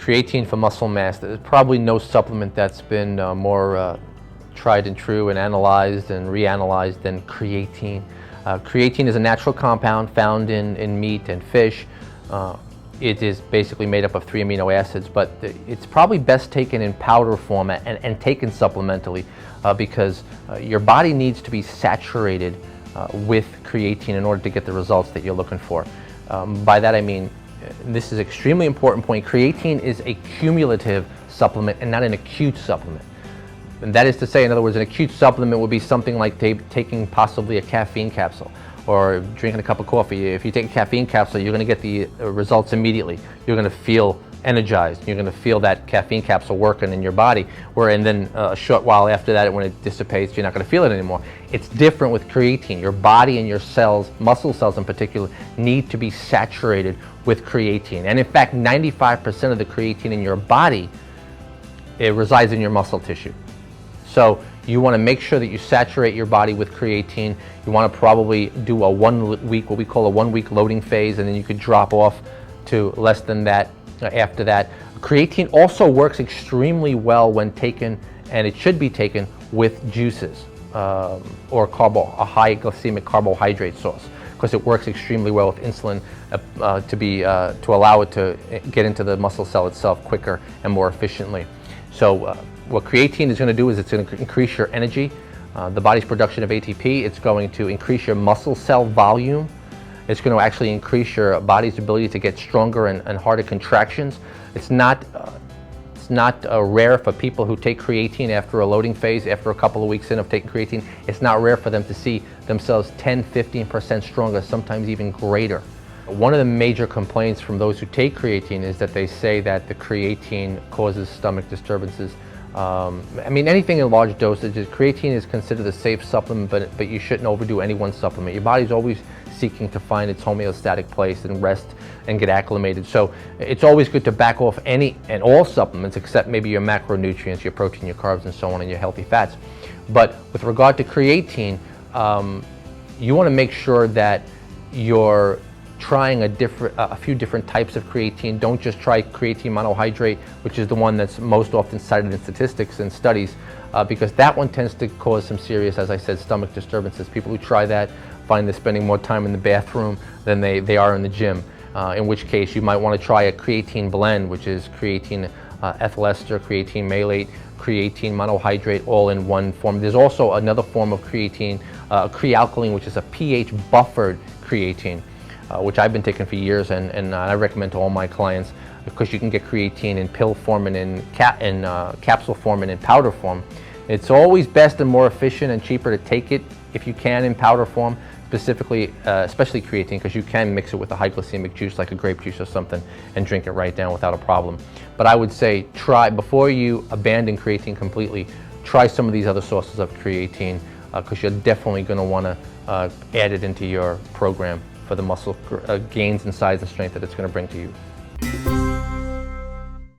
Creatine for muscle mass. There's probably no supplement that's been more tried and true and analyzed and reanalyzed than creatine. Creatine is a natural compound found in meat and fish. It is basically made up of 3 amino acids, but it's probably best taken in powder format and taken supplementally because your body needs to be saturated with creatine in order to get the results that you're looking for. By that I mean, this is an extremely important point, creatine is a cumulative supplement and not an acute supplement. And that is to say, in other words, an acute supplement would be something like taking possibly a caffeine capsule or drinking a cup of coffee. If you take a caffeine capsule, you're going to get the results immediately. You're going to feel energized. You're going to feel that caffeine capsule working in your body, and then a short while after that, when it dissipates, you're not going to feel it anymore. It's different with creatine. Your body and your cells, muscle cells in particular, need to be saturated with creatine. And in fact, 95% of the creatine in your body, it resides in your muscle tissue. So you want to make sure that you saturate your body with creatine. You want to probably do a 1 week, what we call a 1 week loading phase, and then you could drop off to less than that after that. Creatine also works extremely well when taken, and it should be taken with juices or a high glycemic carbohydrate source, because it works extremely well with insulin to allow it to get into the muscle cell itself quicker and more efficiently. So what creatine is going to do is it's going to increase your energy, the body's production of ATP. It's going to increase your muscle cell volume. It's going to actually increase your body's ability to get stronger and harder contractions. It's not rare for people who take creatine after a loading phase, after a couple of weeks in of taking creatine. It's not rare for them to see themselves 10-15% stronger, sometimes even greater. One of the major complaints from those who take creatine is that they say that the creatine causes stomach disturbances. I mean, anything in large dosages, creatine is considered a safe supplement, but you shouldn't overdo any one supplement. Your body's always seeking to find its homeostatic place and rest and get acclimated. So it's always good to back off any and all supplements except maybe your macronutrients, your protein, your carbs, and so on, and your healthy fats. But with regard to creatine, you want to make sure that you're trying a few different types of creatine. Don't just try creatine monohydrate, which is the one that's most often cited in statistics and studies, because that one tends to cause some serious, as I said, stomach disturbances. People who try that find they're spending more time in the bathroom than they are in the gym, in which case you might want to try a creatine blend, which is creatine ethyl ester, creatine malate, creatine monohydrate, all in one form. There's also another form of creatine, crealkaline, which is a pH buffered creatine, which I've been taking for years, and I recommend to all my clients, because you can get creatine in pill form and in capsule form and in powder form. It's always best and more efficient and cheaper to take it, if you can, in powder form, especially creatine, because you can mix it with a high glycemic juice like a grape juice or something and drink it right down without a problem. But I would say before you abandon creatine completely, try some of these other sources of creatine, because you're definitely going to want to add it into your program for the muscle gains in size and strength that it's going to bring to you.